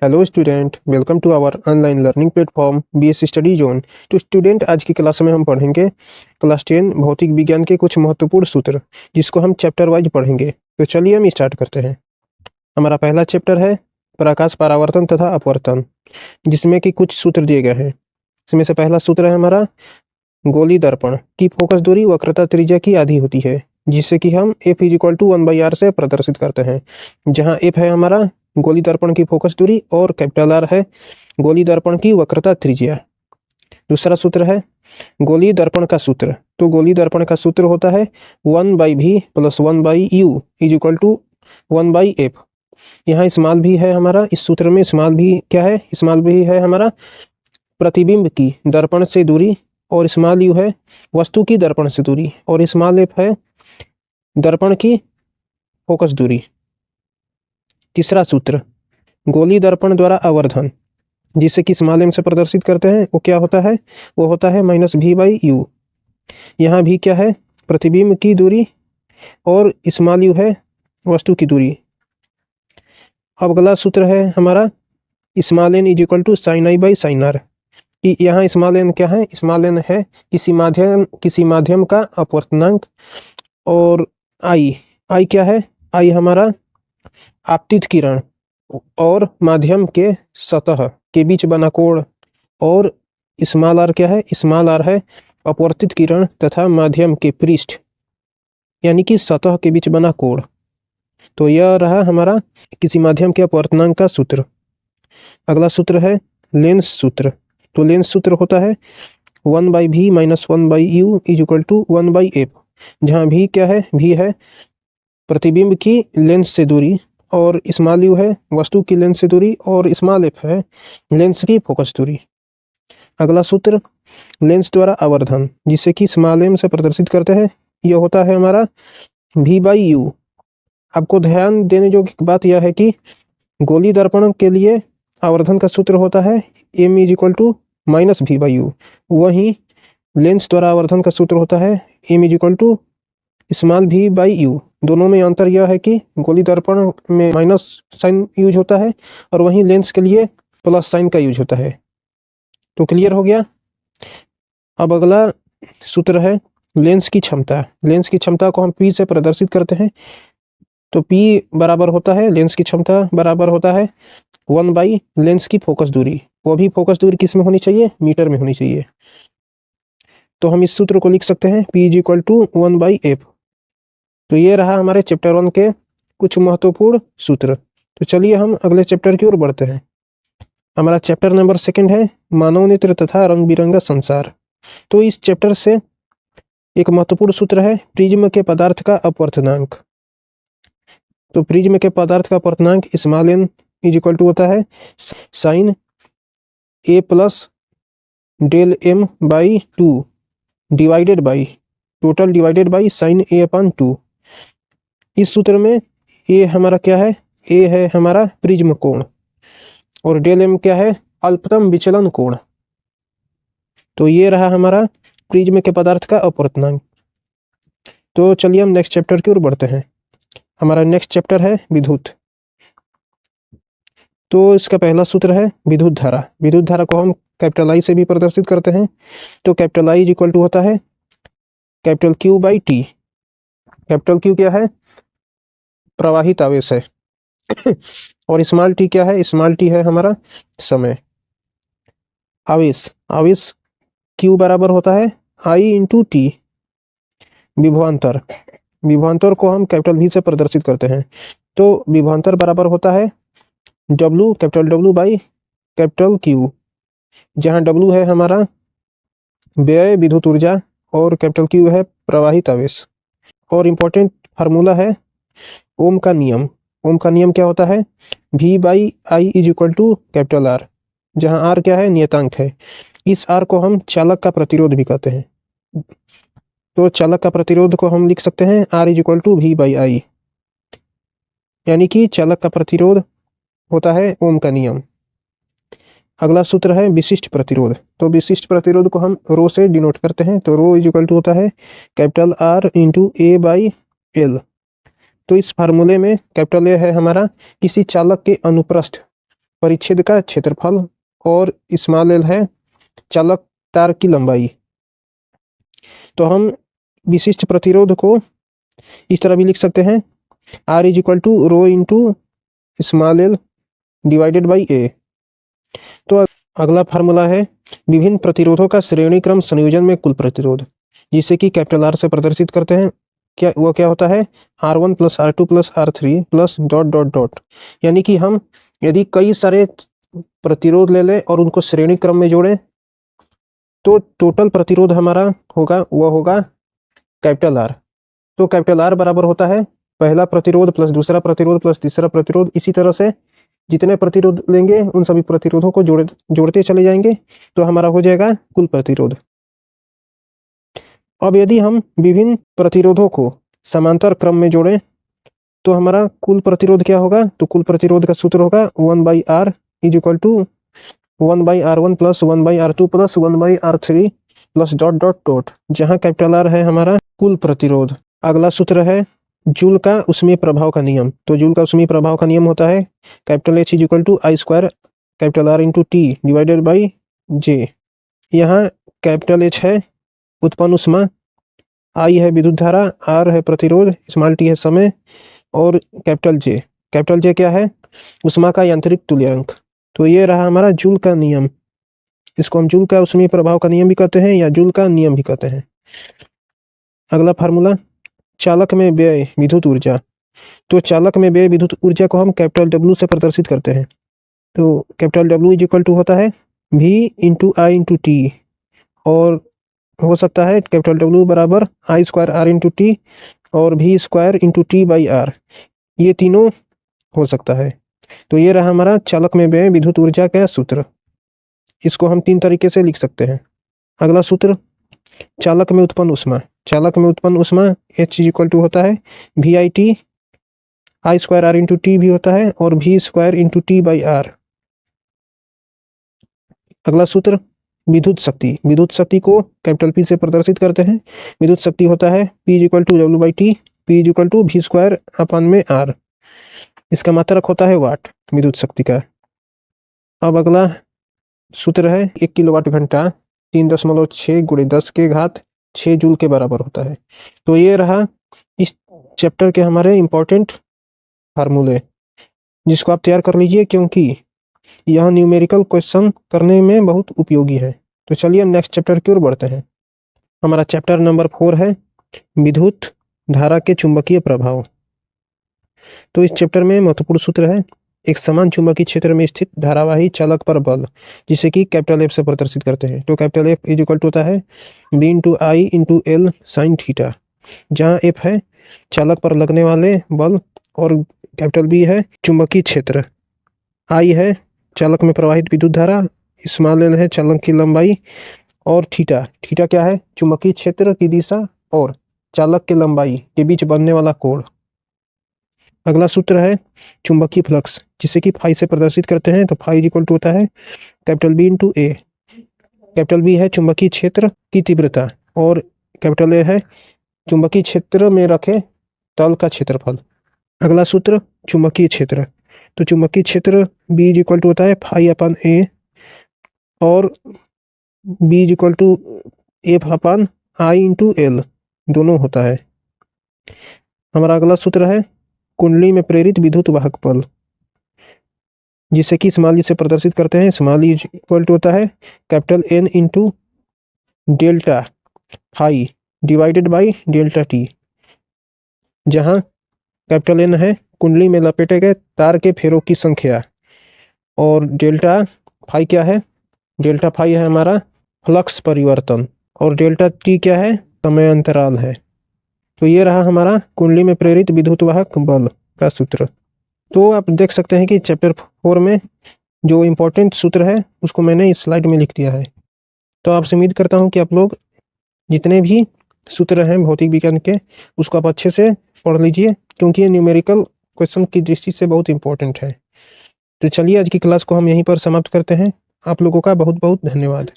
Hello student, welcome to our online learning platform BS study zone. तो student, आज की class में हम पढ़ेंगे क्लास 10 भौतिक विज्ञान के कुछ महत्वपूर्ण सूत्र, जिसको हम चैप्टर वाइज पढ़ेंगे। तो चलिए हम स्टार्ट करते हैं। हमारा पहला चैप्टर है प्रकाश परावर्तन तथा अपवर्तन, जिसमें कि कुछ सूत्र दिए गए हैं। इसमें से पहला सूत्र है हमारा गोली दर्पण की फोकस दूरी वक्रता त्रिज्या की आधी होती है, जिससे कि हम F = 1/r से प्रदर्शित करते हैं, जहां F है हमारा गोली दर्पण की फोकस दूरी और कैपिटल R है गोली दर्पण की वक्रता त्रिज्या। दूसरा सूत्र है गोली दर्पण का सूत्र। तो गोली दर्पण का सूत्र होता है 1/v + 1/u = 1/f। यहाँ स्मॉल भी है हमारा, इस सूत्र में स्मॉल भी क्या है, स्मॉल भी है हमारा प्रतिबिंब की दर्पण से दूरी, और स्मॉल यू है वस्तु की दर्पण से दूरी, और स्मॉल एफ है दर्पण की फोकस दूरी। तीसरा सूत्र गोली दर्पण द्वारा आवर्धन, जिसे कि स्मॉल एम से प्रदर्शित करते हैं, वो क्या होता है, वो होता है -v/u। यहाँ भी क्या है, प्रतिबिंब की दूरी, और स्मॉल यू है वस्तु की दूरी। अब अगला सूत्र है हमारा small n = sin i/sin r। कि यहाँ स्मॉल n क्या है, स्मॉल n है किसी माध्यम का अपवर्तनांक, और आई क्या है, आई हमारा आपतित किरण और माध्यम के सतह के बीच बना कोण, और स्मॉल आर क्या है, स्मॉल आर है अपवर्तित किरण तथा माध्यम के पृष्ठ यानी कि सतह के बीच बना कोण। तो यह रहा हमारा किसी माध्यम के अपवर्तनांक का सूत्र। अगला सूत्र है लेंस सूत्र। तो लेंस सूत्र होता है 1/v - 1/u = 1/f, जहाँ v क्या है, v है प्रतिबिंब की लेंस से दूरी, और स्मॉल यू है वस्तु की लेंस से दूरी, और स्मॉल एफ है लेंस की फोकस दूरी। अगला सूत्र लेंस द्वारा आवर्धन, जिसे कि स्मॉल एम से प्रदर्शित करते हैं, यह होता है हमारा v/u। आपको ध्यान देने योग्य बात यह है कि गोली दर्पण के लिए आवर्धन का सूत्र होता है m = -v/u, वहीं लेंस द्वारा आवर्धन का सूत्र होता है m = स्मॉल v/u। दोनों में अंतर यह है कि गोली दर्पण में माइनस साइन यूज होता है, और वहीं लेंस के लिए प्लस साइन का यूज होता है। तो क्लियर हो गया। अब अगला सूत्र है लेंस की क्षमता। लेंस की क्षमता को हम P से प्रदर्शित करते हैं। तो P बराबर होता है, लेंस की क्षमता बराबर होता है 1/ लेंस की फोकस दूरी। वो भी फोकस दूरी किस में होनी चाहिए, मीटर में होनी चाहिए। तो हम इस सूत्र को लिख सकते हैं P = 1/f। तो ये रहा हमारे चैप्टर 1 के कुछ महत्वपूर्ण सूत्र। तो चलिए हम अगले चैप्टर की ओर बढ़ते हैं। हमारा चैप्टर नंबर 2 है मानव नेत्र तथा रंग बिरंगा संसार। तो इस चैप्टर से एक महत्वपूर्ण सूत्र है प्रिज्म के पदार्थ का अपवर्तनांक। तो प्रिज्म के पदार्थ का अपवर्तनांक स्मॉल n = होता है sin a + del m/2 divided by total divided by sin a/2। इस सूत्र में a हमारा क्या है, a है हमारा प्रिज्म कोण, और डेल m क्या है, अल्पतम विचलन कोण। तो ये रहा हमारा प्रिज्म के पदार्थ का अपवर्तनांक। तो चलिए हम नेक्स्ट चैप्टर की ओर बढ़ते हैं। हमारा नेक्स्ट चैप्टर है विद्युत। तो इसका पहला सूत्र है विद्युत धारा। विद्युत धारा को हम कैपिटल I से भी प्रदर्शित करते हैं। तो कैपिटल I = होता है कैपिटल Q/T। कैपिटल Q क्या है, प्रवाहित आवेश है और स्मॉल t क्या है, स्मॉल t है हमारा समय। आवेश Q बराबर होता है I × T। विभवांतर को हम कैपिटल V से प्रदर्शित करते हैं। तो विभवांतर बराबर होता है W, capital W by capital Q, जहां W है हमारा व्यय विद्युत ऊर्जा, और कैपिटल Q है प्रवाहित आवेश। और इम्पोर्टेंट फार्मूला है ओम का नियम। ओम का नियम क्या होता है, V/I = कैपिटल R, जहां R क्या है, नियतांक है। इस R को हम चालक का प्रतिरोध भी कहते हैं। तो चालक का प्रतिरोध को हम लिख सकते हैं R = V/I, यानी कि चालक का प्रतिरोध होता है ओम का नियम। अगला सूत्र है विशिष्ट प्रतिरोध। तो विशिष्ट प्रतिरोध को हम रो से डिनोट करते हैं। तो रो = होता है कैपिटल R × A/L। तो इस फार्मूले में कैपिटल A है हमारा किसी चालक के अनुप्रस्थ परिच्छेद का क्षेत्रफल और स्मॉल एल है चालक तार की लंबाई। तो हम विशिष्ट प्रतिरोध को इस तरह भी लिख सकते हैं, R is equal to rho into small L divided by A. तो अगला फार्मूला है विभिन्न प्रतिरोधों का श्रेणी क्रम संयोजन में कुल प्रतिरोध, जिसे कि कैपिटल R से प्रदर्शित करते हैं। क्या होता है R1 plus R2 plus R3 plus dot dot dot. यानी कि हम यदि कई सारे प्रतिरोध ले लें और उनको श्रेणी क्रम में जोड़ें तो टोटल प्रतिरोध हमारा होगा वह होगा कैपिटल R। तो कैपिटल R बराबर होता है पहला प्रतिरोध प्लस दूसरा प्रतिरोध प्लस तीसरा प्रतिरोध। इसी तरह से जितने प्रतिरोध लेंगे उन सभी प्रतिरोधों को जोड़ते चले जाएंगे तो हमारा हो जाएगा कुल प्रतिरोध। अब यदि हम विभिन्न प्रतिरोधों को समांतर क्रम में जोड़ें तो हमारा कुल प्रतिरोध क्या होगा, तो कुल प्रतिरोध का सूत्र होगा 1/R is equal to 1/R1 plus 1/R2 plus 1/R3 plus dot dot dot, जहाँ कैपिटल R है हमारा कुल प्रतिरोध। अगला सूत्र है जूल का ऊष्मीय प्रभाव का नियम। तो जूल का ऊष्मीय प्रभाव का नियम होता है capital H is equal to I square capital R into T divided by J. यहाँ कैपिटल H है उत्पन्न ऊष्मा, I है विद्युत धारा, R है प्रतिरोध, स्मॉल t है समय और कैपिटल J क्या है ऊष्मा का यांत्रिक तुल्यांक। तो ये रहा हमारा जूल का नियम। इसको हम जूल का ऊष्मीय प्रभाव का नियम भी कहते हैं या जूल का नियम भी कहते हैं। अगला फार्मूला चालक में व्यय विद्युत ऊर्जा। तो चालक में व्यय विद्युत ऊर्जा को हम कैपिटल W से प्रदर्शित करते हैं। तो capital W is equal to होता है V into I into T, और हो सकता है कैपिटल W बराबर I square R into T और V square into T by R, ये तीनों हो सकता है। तो ये रहा हमारा चालक में व्यय विद्युत ऊर्जा का सूत्र। इसको हम तीन तरीके से लिख सकते हैं। अगला सूत्र चालक में उत्पन्न ऊष्मा। चालक में उत्पन्न ऊष्मा H इक्वल टू होता है VIT, I square R into T भी होता है और V square into T by R। अगला सूत्र विद्युत शक्ति। विद्युत शक्ति को कैपिटल P से प्रदर्शित करते हैं। विद्युत शक्ति होता है P equal to W by T, P equal to V square upon में R। इसका मात्रक होता है वाट विद्युत शक्ति का। अब अगला सूत्र है 1 किलोवाट घंटा 3.6 गुणे 10 के घात 6 जूल के बराबर होता है। तो ये रहा इस चैप्टर के हमारे इम्पोर्टेंट फार्मूले, जिसको आप तैयार कर लीजिए क्योंकि यह न्यूमेरिकल क्वेश्चन करने में बहुत उपयोगी है। तो चलिए नेक्स्ट चैप्टर की ओर बढ़ते हैं। हमारा चैप्टर नंबर 4 है विद्युत धारा के चुंबकीय प्रभाव। तो इस चैप्टर में महत्वपूर्ण सूत्र है एक समान चुंबकीय क्षेत्र में स्थित धारावाही चालक पर बल, जिसे कि कैपिटल F से प्रदर्शित करते हैं। तो capital F is equal to होता है B into I into L sine theta, जहाँ F है चालक पर लगने वाले बल और कैपिटल B है चुंबकीय क्षेत्र, I है चालक में प्रवाहित विद्युत धारा, स्मॉल l है चालक की लंबाई और थीटा क्या है चुंबकीय क्षेत्र की दिशा और चालक के लंबाई के बीच बनने वाला कोण। अगला सूत्र है चुंबकीय फ्लक्स, जिसे कि फाई से प्रदर्शित करते हैं। तो फाई इज इक्वल टू होता है कैपिटल B इंटू ए। कैपिटल B है चुंबकीय क्षेत्र की तीव्रता और कैपिटल A है चुंबकीय क्षेत्र में रखे तल का क्षेत्रफल। अगला सूत्र चुंबकीय क्षेत्र। तो चुंबकीय क्षेत्र B इज इक्वल टू होता है फाई अपन ए और B is equal to F upon I into L दोनों होता है। हमारा अगला सूत्र है कुंडली में प्रेरित विद्युत वाहक बल, जिसे कि स्मॉल ई से प्रदर्शित करते हैं। स्मॉल ई इक्वल टू होता है capital N into delta phi divided by delta T, जहां कैपिटल N है कुंडली में लपेटे गए तार के फेरों की संख्या और डेल्टा फाई क्या है, डेल्टा फाई है हमारा फ्लक्स परिवर्तन और डेल्टा टी क्या है समय अंतराल है। तो ये रहा हमारा कुंडली में प्रेरित विद्युत वाहक बल का सूत्र। तो आप देख सकते हैं कि चैप्टर 4 में जो इम्पोर्टेंट सूत्र है उसको मैंने इस स्लाइड में लिख दिया है। तो आपसे उम्मीद करता हूं कि आप लोग जितने भी सूत्र हैं भौतिक विज्ञान के उसको आप अच्छे से पढ़ लीजिए, क्योंकि ये न्यूमेरिकल क्वेश्चन की दृष्टि से बहुत इंपॉर्टेंट है। तो चलिए आज की क्लास को हम यहीं पर समाप्त करते हैं। आप लोगों का बहुत बहुत धन्यवाद।